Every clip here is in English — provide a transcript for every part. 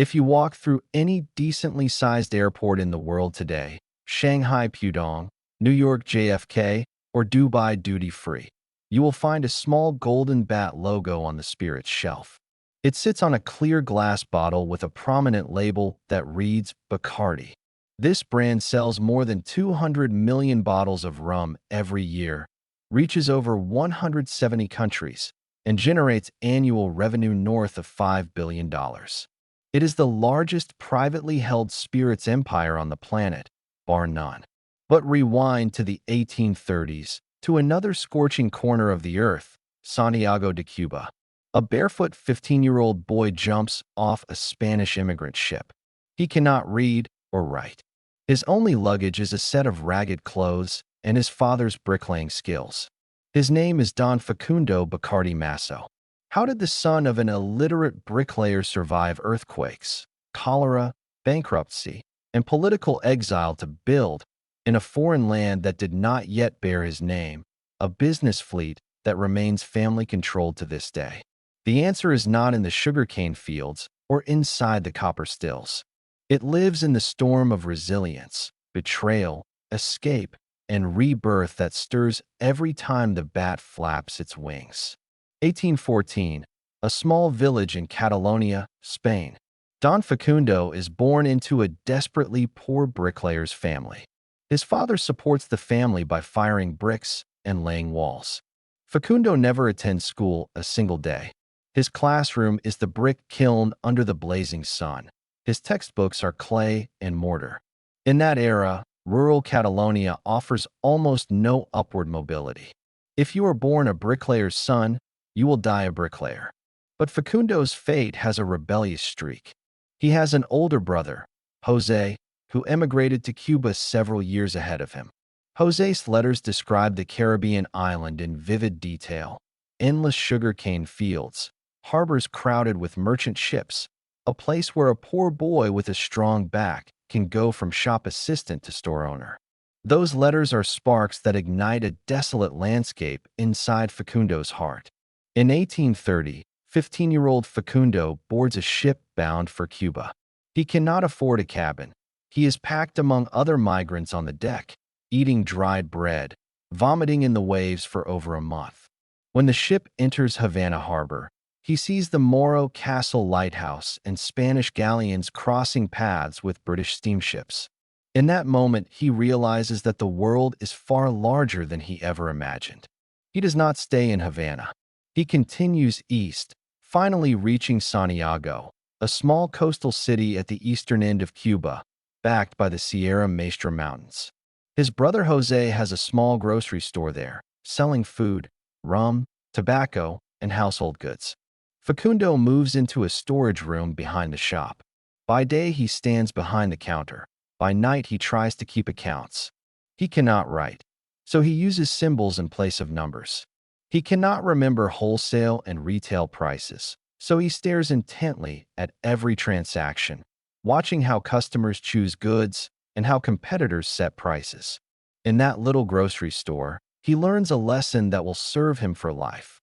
If you walk through any decently sized airport in the world today, Shanghai Pudong, New York JFK, or Dubai duty-free, you will find a small golden bat logo on the spirits shelf. It sits on a clear glass bottle with a prominent label that reads Bacardi. This brand sells more than 200 million bottles of rum every year, reaches over 170 countries, and generates annual revenue north of $5 billion. It is the largest privately held spirits empire on the planet, bar none. But rewind to the 1830s, to another scorching corner of the earth, Santiago de Cuba. A barefoot 15-year-old boy jumps off a Spanish immigrant ship. He cannot read or write. His only luggage is a set of ragged clothes and his father's bricklaying skills. His name is Don Facundo Bacardí Masso. How did the son of an illiterate bricklayer survive earthquakes, cholera, bankruptcy, and political exile to build, in a foreign land that did not yet bear his name, a business fleet that remains family-controlled to this day? The answer is not in the sugarcane fields or inside the copper stills. It lives in the storm of resilience, betrayal, escape, and rebirth that stirs every time the bat flaps its wings. 1814, a small village in Catalonia, Spain. Don Facundo is born into a desperately poor bricklayer's family. His father supports the family by firing bricks and laying walls. Facundo never attends school a single day. His classroom is the brick kiln under the blazing sun. His textbooks are clay and mortar. In that era, rural Catalonia offers almost no upward mobility. If you are born a bricklayer's son, you will die a bricklayer. But Facundo's fate has a rebellious streak. He has an older brother, Jose, who emigrated to Cuba several years ahead of him. Jose's letters describe the Caribbean island in vivid detail: endless sugarcane fields, harbors crowded with merchant ships, a place where a poor boy with a strong back can go from shop assistant to store owner. Those letters are sparks that ignite a desolate landscape inside Facundo's heart. In 1830, 15-year-old Facundo boards a ship bound for Cuba. He cannot afford a cabin. He is packed among other migrants on the deck, eating dried bread, vomiting in the waves for over a month. When the ship enters Havana harbor, he sees the Morro Castle lighthouse and Spanish galleons crossing paths with British steamships. In that moment, he realizes that the world is far larger than he ever imagined. He does not stay in Havana. He continues east, finally reaching Santiago, a small coastal city at the eastern end of Cuba, backed by the Sierra Maestra Mountains. His brother Jose has a small grocery store there, selling food, rum, tobacco, and household goods. Facundo moves into a storage room behind the shop. By day, he stands behind the counter. By night, he tries to keep accounts. He cannot write, so he uses symbols in place of numbers. He cannot remember wholesale and retail prices, so he stares intently at every transaction, watching how customers choose goods and how competitors set prices. In that little grocery store, he learns a lesson that will serve him for life.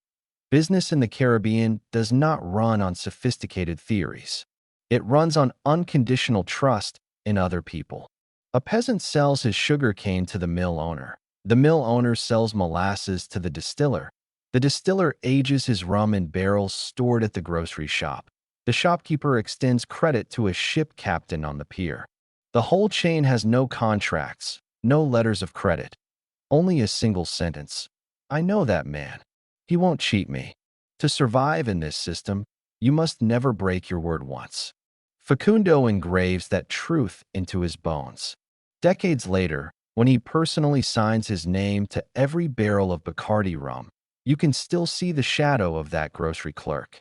Business in the Caribbean does not run on sophisticated theories. It runs on unconditional trust in other people. A peasant sells his sugar cane to the mill owner. The mill owner sells molasses to the distiller. The distiller ages his rum in barrels stored at the grocery shop. The shopkeeper extends credit to a ship captain on the pier. The whole chain has no contracts, no letters of credit, only a single sentence: "I know that man. He won't cheat me." To survive in this system, you must never break your word once. Facundo engraves that truth into his bones. Decades later, when he personally signs his name to every barrel of Bacardi rum, you can still see the shadow of that grocery clerk.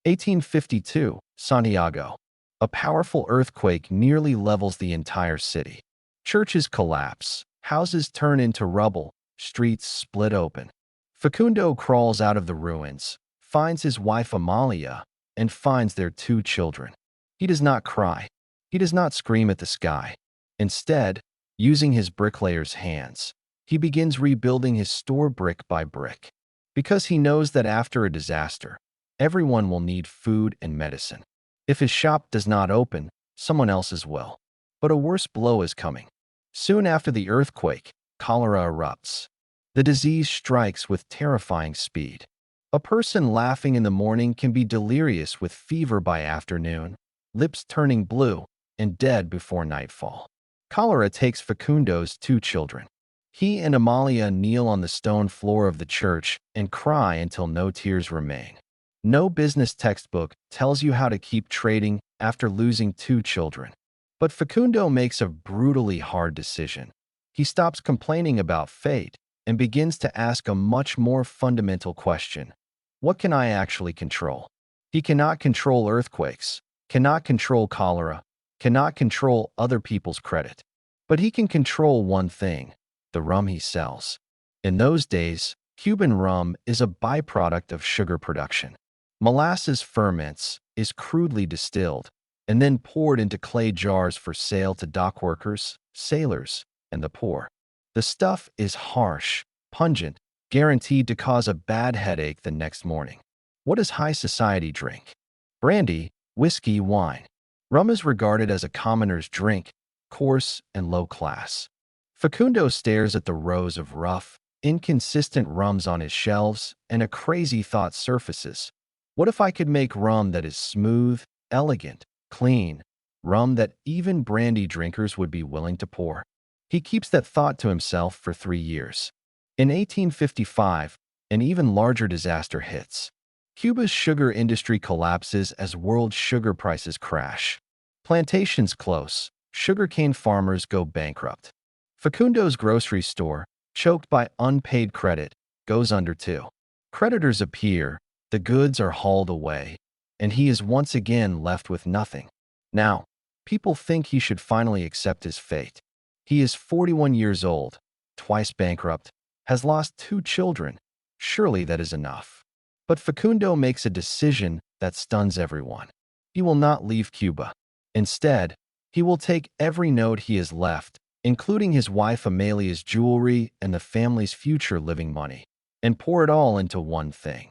1852, Santiago. A powerful earthquake nearly levels the entire city. Churches collapse, houses turn into rubble, streets split open. Facundo crawls out of the ruins, finds his wife Amalia, and finds their 2 children. He does not cry. He does not scream at the sky. Instead, using his bricklayer's hands, he begins rebuilding his store brick by brick. Because he knows that after a disaster, everyone will need food and medicine. If his shop does not open, someone else's will. But a worse blow is coming. Soon after the earthquake, cholera erupts. The disease strikes with terrifying speed. A person laughing in the morning can be delirious with fever by afternoon, lips turning blue, and dead before nightfall. Cholera takes Facundo's 2 children. He and Amalia kneel on the stone floor of the church and cry until no tears remain. No business textbook tells you how to keep trading after losing 2 children. But Facundo makes a brutally hard decision. He stops complaining about fate and begins to ask a much more fundamental question. What can I actually control? He cannot control earthquakes, cannot control cholera, cannot control other people's credit. But he can control one thing: the rum he sells. In those days, Cuban rum is a byproduct of sugar production. Molasses ferments, is crudely distilled, and then poured into clay jars for sale to dockworkers, sailors, and the poor. The stuff is harsh, pungent, guaranteed to cause a bad headache the next morning. What does high society drink? Brandy, whiskey, wine. Rum is regarded as a commoner's drink, coarse and low class. Facundo stares at the rows of rough, inconsistent rums on his shelves, and a crazy thought surfaces. What if I could make rum that is smooth, elegant, clean, rum that even brandy drinkers would be willing to pour? He keeps that thought to himself for 3 years. In 1855, an even larger disaster hits. Cuba's sugar industry collapses as world sugar prices crash. Plantations close, sugarcane farmers go bankrupt. Facundo's grocery store, choked by unpaid credit, goes under too. Creditors appear, the goods are hauled away, and he is once again left with nothing. Now, people think he should finally accept his fate. He is 41 years old, twice bankrupt, has lost 2 children. Surely that is enough. But Facundo makes a decision that stuns everyone. He will not leave Cuba. Instead, he will take every note he has left, including his wife Amelia's jewelry and the family's future living money, and pour it all into one thing: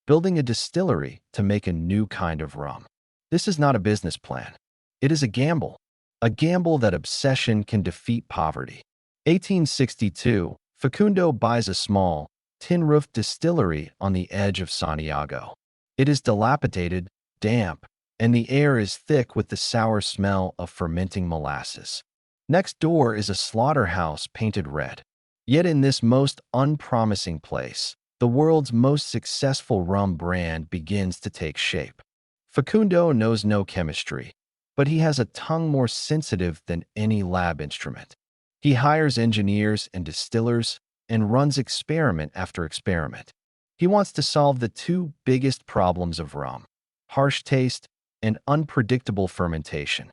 building a distillery to make a new kind of rum. This is not a business plan. It is a gamble that obsession can defeat poverty. 1862, Facundo buys a small, tin-roofed distillery on the edge of Santiago. It is dilapidated, damp, and the air is thick with the sour smell of fermenting molasses. Next door is a slaughterhouse painted red. Yet in this most unpromising place, the world's most successful rum brand begins to take shape. Facundo knows no chemistry, but he has a tongue more sensitive than any lab instrument. He hires engineers and distillers and runs experiment after experiment. He wants to solve the 2 biggest problems of rum: harsh taste and unpredictable fermentation.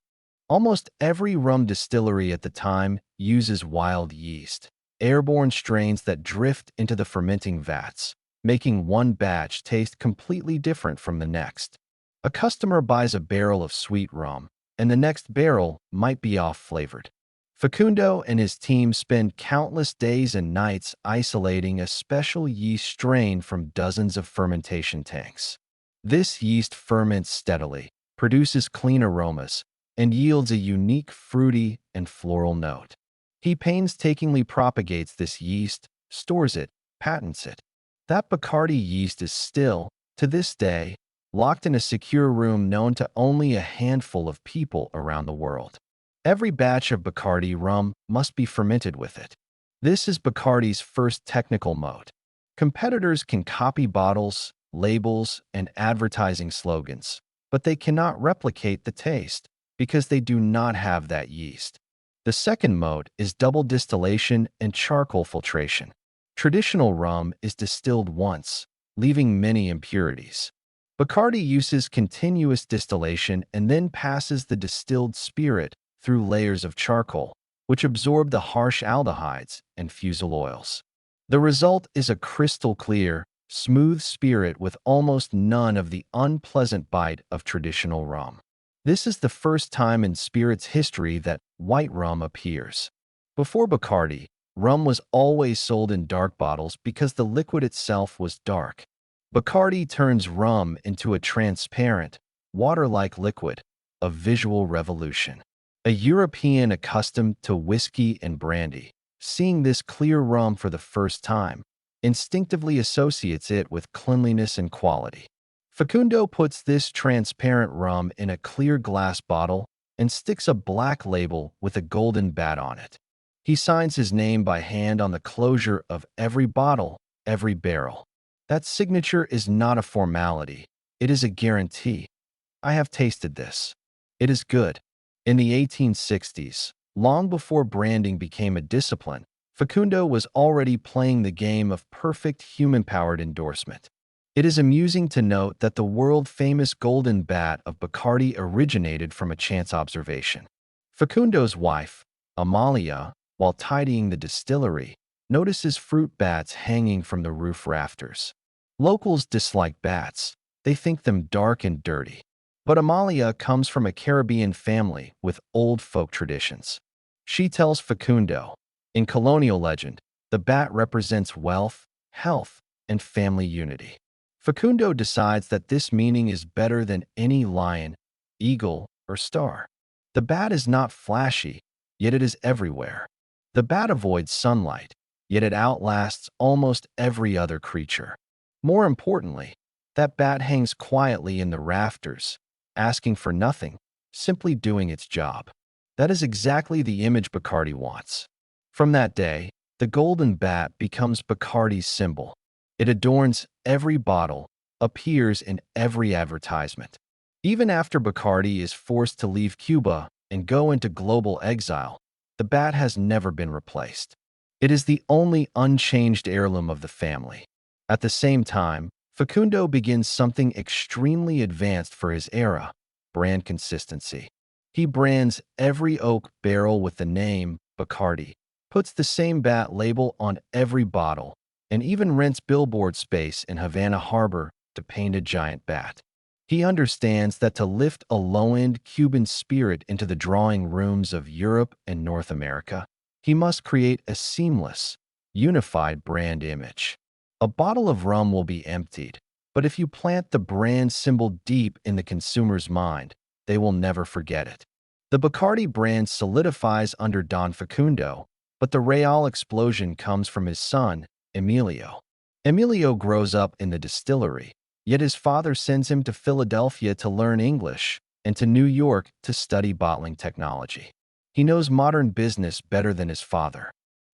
Almost every rum distillery at the time uses wild yeast, airborne strains that drift into the fermenting vats, making one batch taste completely different from the next. A customer buys a barrel of sweet rum, and the next barrel might be off-flavored. Facundo and his team spend countless days and nights isolating a special yeast strain from dozens of fermentation tanks. This yeast ferments steadily, produces clean aromas, and yields a unique fruity and floral note. He painstakingly propagates this yeast, stores it, patents it. That Bacardi yeast is still, to this day, locked in a secure room known to only a handful of people around the world. Every batch of Bacardi rum must be fermented with it. This is Bacardi's first technical moat. Competitors can copy bottles, labels, and advertising slogans, but they cannot replicate the taste because they do not have that yeast. The second moat is double distillation and charcoal filtration. Traditional rum is distilled once, leaving many impurities. Bacardi uses continuous distillation and then passes the distilled spirit through layers of charcoal, which absorb the harsh aldehydes and fusel oils. The result is a crystal-clear, smooth spirit with almost none of the unpleasant bite of traditional rum. This is the first time in spirit's history that white rum appears. Before Bacardi, rum was always sold in dark bottles because the liquid itself was dark. Bacardi turns rum into a transparent, water-like liquid, a visual revolution. A European accustomed to whiskey and brandy, seeing this clear rum for the first time, instinctively associates it with cleanliness and quality. Facundo puts this transparent rum in a clear glass bottle and sticks a black label with a golden bat on it. He signs his name by hand on the closure of every bottle, every barrel. That signature is not a formality. It is a guarantee. I have tasted this. It is good. In the 1860s, long before branding became a discipline, Facundo was already playing the game of perfect human-powered endorsement. It is amusing to note that the world-famous golden bat of Bacardi originated from a chance observation. Facundo's wife, Amalia, while tidying the distillery, notices fruit bats hanging from the roof rafters. Locals dislike bats. They think them dark and dirty. But Amalia comes from a Caribbean family with old folk traditions. She tells Facundo, in colonial legend, the bat represents wealth, health, and family unity. Facundo decides that this meaning is better than any lion, eagle, or star. The bat is not flashy, yet it is everywhere. The bat avoids sunlight, yet it outlasts almost every other creature. More importantly, that bat hangs quietly in the rafters, asking for nothing, simply doing its job. That is exactly the image Bacardi wants. From that day, the golden bat becomes Bacardi's symbol. It adorns every bottle, appears in every advertisement. Even after Bacardi is forced to leave Cuba and go into global exile, the bat has never been replaced. It is the only unchanged heirloom of the family. At the same time, Facundo begins something extremely advanced for his era: brand consistency. He brands every oak barrel with the name Bacardi, puts the same bat label on every bottle, and even rents billboard space in Havana Harbor to paint a giant bat. He understands that to lift a low-end Cuban spirit into the drawing rooms of Europe and North America, he must create a seamless, unified brand image. A bottle of rum will be emptied, but if you plant the brand symbol deep in the consumer's mind, they will never forget it. The Bacardi brand solidifies under Don Facundo, but the real explosion comes from his son, Emilio. Emilio grows up in the distillery, yet his father sends him to Philadelphia to learn English and to New York to study bottling technology. He knows modern business better than his father.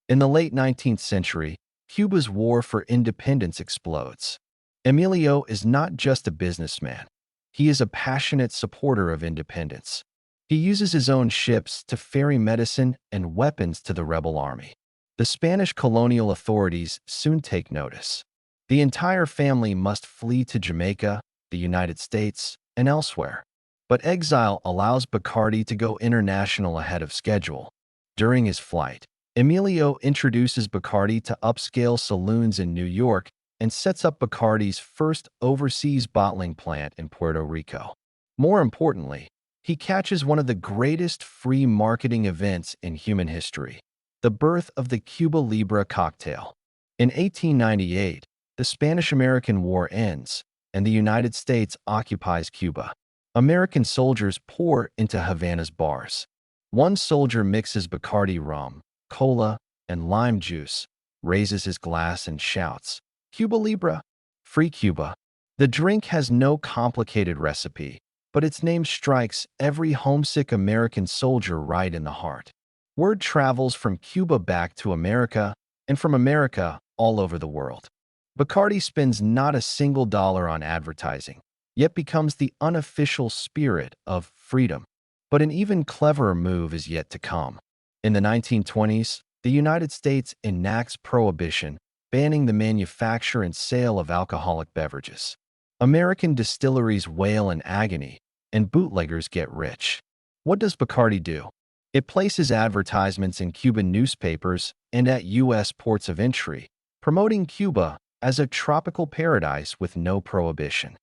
In the late 19th century, Cuba's war for independence explodes. Emilio is not just a businessman. He is a passionate supporter of independence. He uses his own ships to ferry medicine and weapons to the rebel army. The Spanish colonial authorities soon take notice. The entire family must flee to Jamaica, the United States, and elsewhere. But Exile allows Bacardi to go international ahead of schedule. During his flight, Emilio introduces Bacardi to upscale saloons in New York and sets up Bacardi's first overseas bottling plant in Puerto Rico. More importantly, he catches one of the greatest free marketing events in human history: the birth of the Cuba Libre cocktail. In 1898, the Spanish-American War ends, and the United States occupies Cuba. American soldiers pour into Havana's bars. One soldier mixes Bacardi rum, cola, and lime juice, raises his glass and shouts, "Cuba Libre! Free Cuba!" The drink has no complicated recipe, but its name strikes every homesick American soldier right in the heart. Word travels from Cuba back to America, and from America all over the world. Bacardi spends not a single dollar on advertising, yet becomes the unofficial spirit of freedom. But an even cleverer move is yet to come. In the 1920s, the United States enacts prohibition, banning the manufacture and sale of alcoholic beverages. American distilleries wail in agony, and bootleggers get rich. What does Bacardi do? It places advertisements in Cuban newspapers and at U.S. ports of entry, promoting Cuba as a tropical paradise with no prohibition.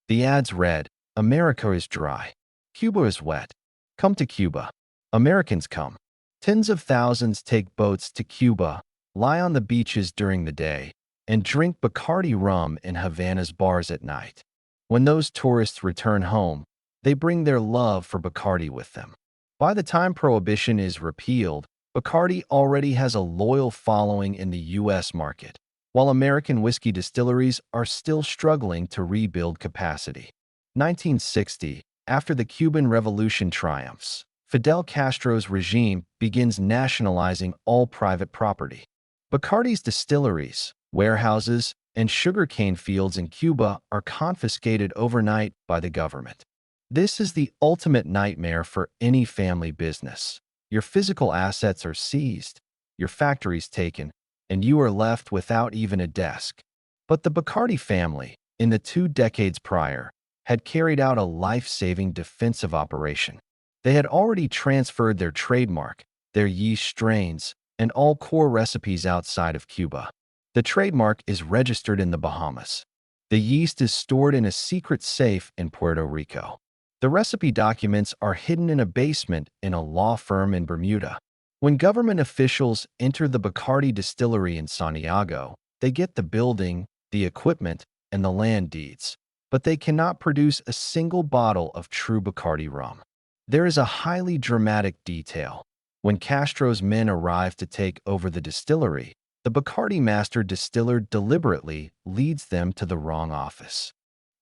The ads read, "America is dry. Cuba is wet. Come to Cuba." Americans come. Tens of thousands take boats to Cuba, lie on the beaches during the day, and drink Bacardi rum in Havana's bars at night. When those tourists return home, They bring their love for Bacardi with them. By the time Prohibition is repealed, Bacardi already has a loyal following in the U.S. market, while American whiskey distilleries are still struggling to rebuild capacity. 1960, after the Cuban Revolution triumphs, Fidel Castro's regime begins nationalizing all private property. Bacardi's distilleries, warehouses, and sugarcane fields in Cuba are confiscated overnight by the government. This is the ultimate nightmare for any family business. Your physical assets are seized, your factories taken, and you are left without even a desk. But the Bacardi family, in the 2 decades prior, had carried out a life-saving defensive operation. They had already transferred their trademark, their yeast strains, and all core recipes outside of Cuba. The trademark is registered in the Bahamas. The yeast is stored in a secret safe in Puerto Rico. The recipe documents are hidden in a basement in a law firm in Bermuda. When government officials enter the Bacardi distillery in Santiago, they get the building, the equipment, and the land deeds, but they cannot produce a single bottle of true Bacardi rum. There is a highly dramatic detail. When Castro's men arrive to take over the distillery, the Bacardi master distiller deliberately leads them to the wrong office.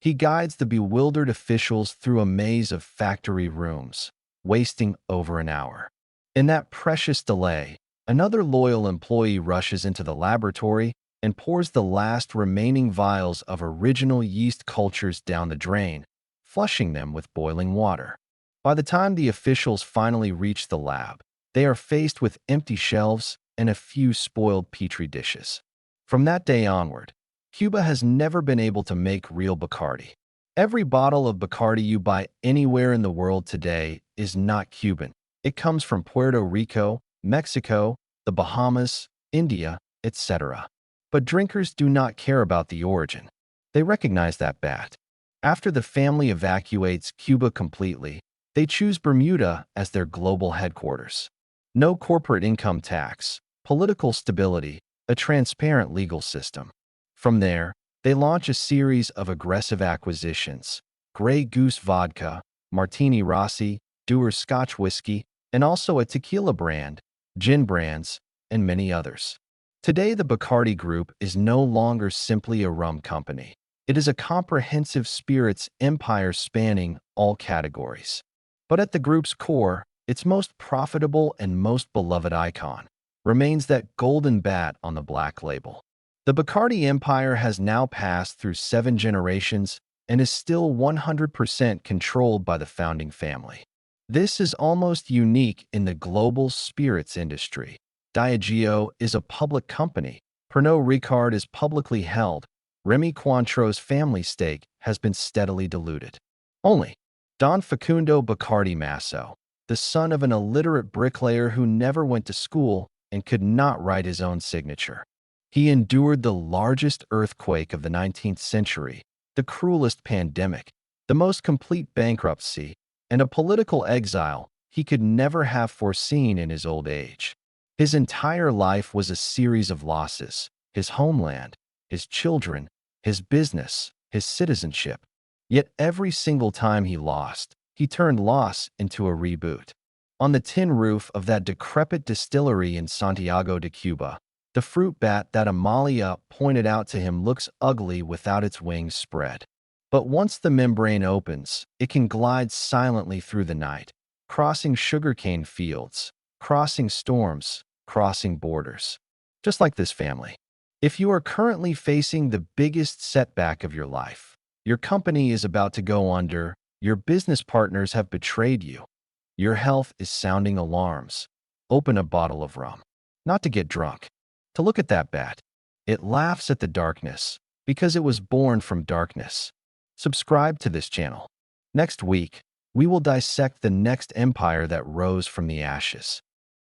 He guides the bewildered officials through a maze of factory rooms, wasting over an hour. In that precious delay, another loyal employee rushes into the laboratory and pours the last remaining vials of original yeast cultures down the drain, flushing them with boiling water. By the time the officials finally reach the lab, they are faced with empty shelves and a few spoiled petri dishes. From that day onward, Cuba has never been able to make real Bacardi. Every bottle of Bacardi you buy anywhere in the world today is not Cuban. It comes from Puerto Rico, Mexico, the Bahamas, India, etc. But drinkers do not care about the origin. They recognize that bat. After the family evacuates Cuba completely, they choose Bermuda as their global headquarters. No corporate income tax, political stability, a transparent legal system. From there, they launch a series of aggressive acquisitions: Grey Goose Vodka, Martini Rossi, Dewar's Scotch Whiskey, and also a tequila brand, gin brands, and many others. Today, the Bacardi Group is no longer simply a rum company. It is a comprehensive spirits empire spanning all categories. But at the group's core, its most profitable and most beloved icon remains that golden bat on the black label. The Bacardi empire has now passed through 7 generations and is still 100% controlled by the founding family. This is almost unique in the global spirits industry. Diageo is a public company. Pernod Ricard is publicly held. Remy Cointreau's family stake has been steadily diluted. Only Don Facundo Bacardí Masso, the son of an illiterate bricklayer who never went to school and could not write his own signature. He endured the largest earthquake of the 19th century, the cruelest pandemic, the most complete bankruptcy, and a political exile he could never have foreseen in his old age. His entire life was a series of losses: his homeland, his children, his business, his citizenship. Yet every single time he lost, he turned loss into a reboot. On the tin roof of that decrepit distillery in Santiago de Cuba, the fruit bat that Amalia pointed out to him looks ugly without its wings spread. But once the membrane opens, it can glide silently through the night, crossing sugarcane fields, crossing storms, crossing borders. Just like this family. If you are currently facing the biggest setback of your life, your company is about to go under, your business partners have betrayed you, your health is sounding alarms, open a bottle of rum. Not to get drunk, to look at that bat. It laughs at the darkness because it was born from darkness. Subscribe to this channel. Next week, we will dissect the next empire that rose from the ashes.